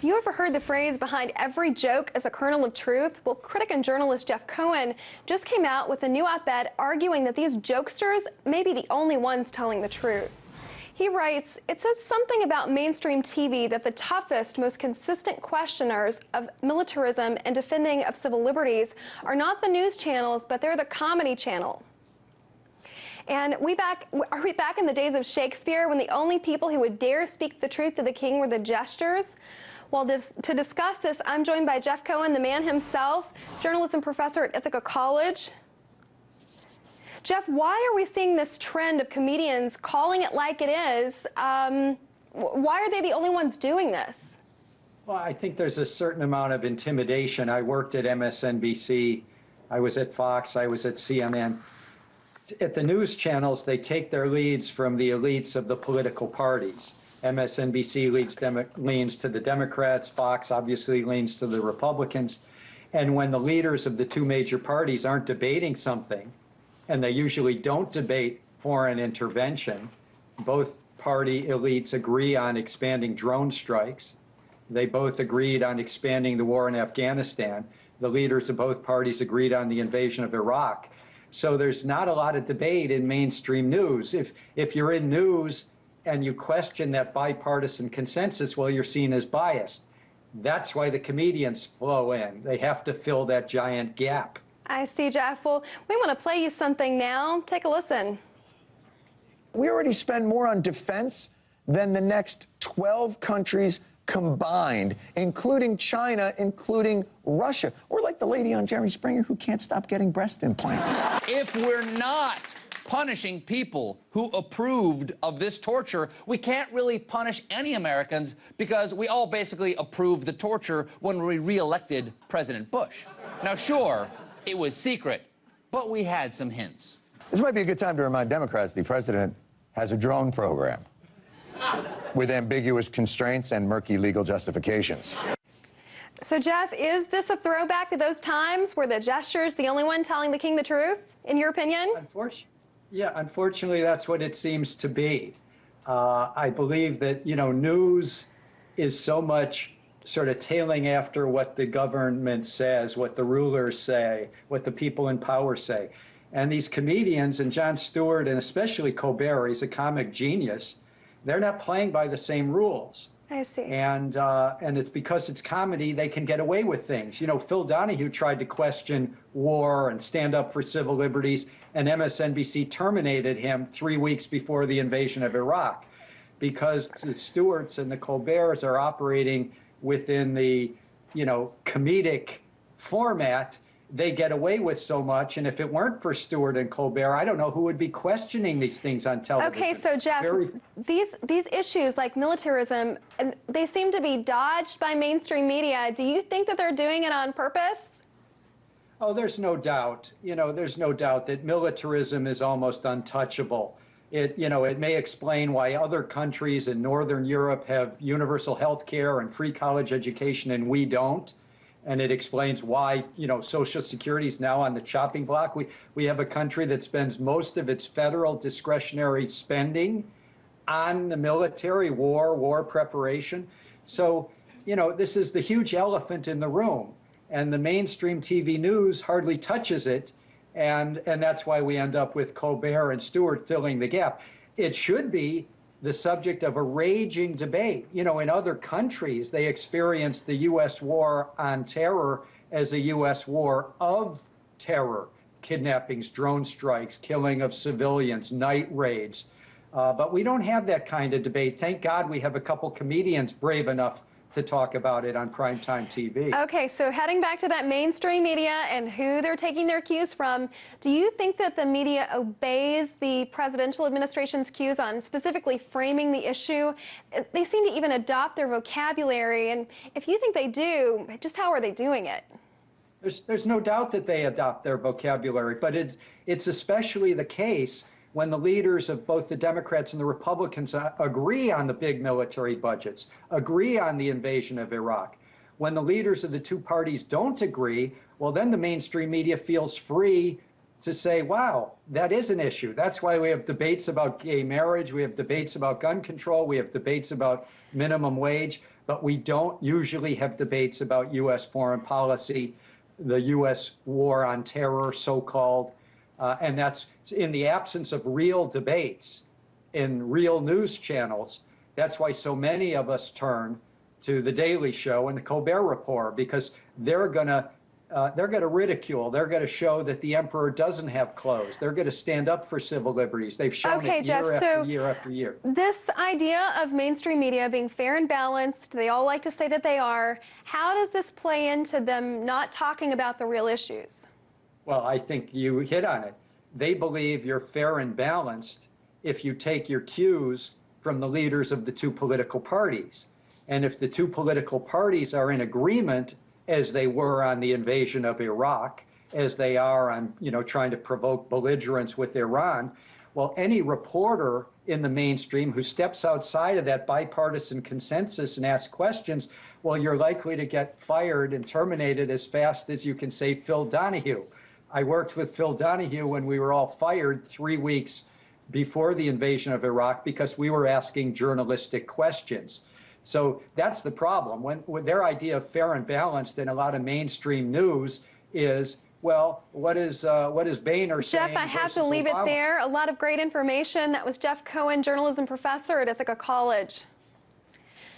Have you ever heard the phrase, behind every joke is a kernel of truth? Well, critic and journalist Jeff Cohen just came out with a new op-ed arguing that these jokesters may be the only ones telling the truth. He writes, it says something about mainstream TV that the toughest, most consistent questioners of militarism and defending of civil liberties are not the news channels, but they're the comedy channel. And are we back in the days of Shakespeare when the only people who would dare speak the truth to the king were the jesters? Well, to discuss this, I'm joined by Jeff Cohen, the man himself, journalism professor at Ithaca College. Jeff, why are we seeing this trend of comedians calling it like it is? Why are they the only ones doing this? Well, I think there's a certain amount of intimidation. I worked at MSNBC, I was at Fox, I was at CNN. At the news channels, they take their leads from the elites of the political parties. MSNBC leans to the Democrats, Fox obviously leans to the Republicans. And when the leaders of the two major parties aren't debating something, and they usually don't debate foreign intervention, both party elites agree on expanding drone strikes. They both agreed on expanding the war in Afghanistan. The leaders of both parties agreed on the invasion of Iraq. So there's not a lot of debate in mainstream news. If you're in news and you question that bipartisan consensus, well, you're seen as biased. That's why the comedians flow in. They have to fill that giant gap. I see, Jeff. Well, we want to play you something now. Take a listen. We already spend more on defense than the next 12 countries combined, including China, including Russia. We're like the lady on Jerry Springer who can't stop getting breast implants. If we're not punishing people who approved of this torture, we can't really punish any Americans because we all basically approved the torture when we re-elected President Bush. Now, sure, it was secret, but we had some hints. This might be a good time to remind Democrats the president has a drone program with ambiguous constraints and murky legal justifications. So, Jeff, is this a throwback to those times where the gesture's the only one telling the king the truth, in your opinion? Unfortunately, that's what it seems to be. I believe that, news is so much sort of tailing after what the government says, what the rulers say, what the people in power say. And these comedians, and Jon Stewart, and especially Colbert, he's a comic genius, they're not playing by the same rules. I see. And it's because it's comedy, they can get away with things. Phil Donahue tried to question war and stand up for civil liberties, and MSNBC terminated him 3 weeks before the invasion of Iraq, because the Stewarts and the Colberts are operating within the, comedic format. They get away with so much, and if it weren't for Stewart and Colbert, I don't know who would be questioning these things on television. Okay, so Jeff, these issues like militarism, they seem to be dodged by mainstream media. Do you think that they're doing it on purpose? Oh, there's no doubt. There's no doubt that militarism is almost untouchable. It may explain why other countries in Northern Europe have universal health care and free college education and we don't. And it explains why, Social Security is now on the chopping block. We have a country that spends most of its federal discretionary spending on the military, war preparation. So, this is the huge elephant in the room. And the mainstream TV news hardly touches it. And that's why we end up with Colbert and Stewart filling the gap. It should be the subject of a raging debate. In other countries, they experience the U.S. war on terror as a U.S. war of terror, kidnappings, drone strikes, killing of civilians, night raids. But we don't have that kind of debate. Thank God we have a couple comedians brave enough to talk about it on primetime TV. Okay, so heading back to that mainstream media and who they're taking their cues from, do you think that the media obeys the presidential administration's cues on specifically framing the issue? They seem to even adopt their vocabulary, and if you think they do, just how are they doing it? There's no doubt that they adopt their vocabulary, but it's especially the case when the leaders of both the Democrats and the Republicans agree on the big military budgets, agree on the invasion of Iraq. When the leaders of the two parties don't agree, well, then the mainstream media feels free to say, wow, that is an issue. That's why we have debates about gay marriage. We have debates about gun control. We have debates about minimum wage. but we don't usually have debates about U.S. foreign policy, the U.S. war on terror, so-called, and that's in the absence of real debates in real news channels. That's why so many of us turn to The Daily Show and the Colbert Report, because they're going to ridicule. They're going to show that the emperor doesn't have clothes. They're going to stand up for civil liberties. They've shown it year after year after year. This idea of mainstream media being fair and balanced, they all like to say that they are. How does this play into them not talking about the real issues? Well, I think you hit on it. They believe you're fair and balanced if you take your cues from the leaders of the two political parties. And if the two political parties are in agreement, as they were on the invasion of Iraq, as they are on, trying to provoke belligerence with Iran, well, any reporter in the mainstream who steps outside of that bipartisan consensus and asks questions, well, you're likely to get fired and terminated as fast as you can say Phil Donahue. I worked with Phil Donahue when we were all fired 3 weeks before the invasion of Iraq because we were asking journalistic questions. So that's the problem. When their idea of fair and balanced in a lot of mainstream news is, well, what is Boehner saying? Jeff, I have to leave it there. A lot of great information. That was Jeff Cohen, journalism professor at Ithaca College.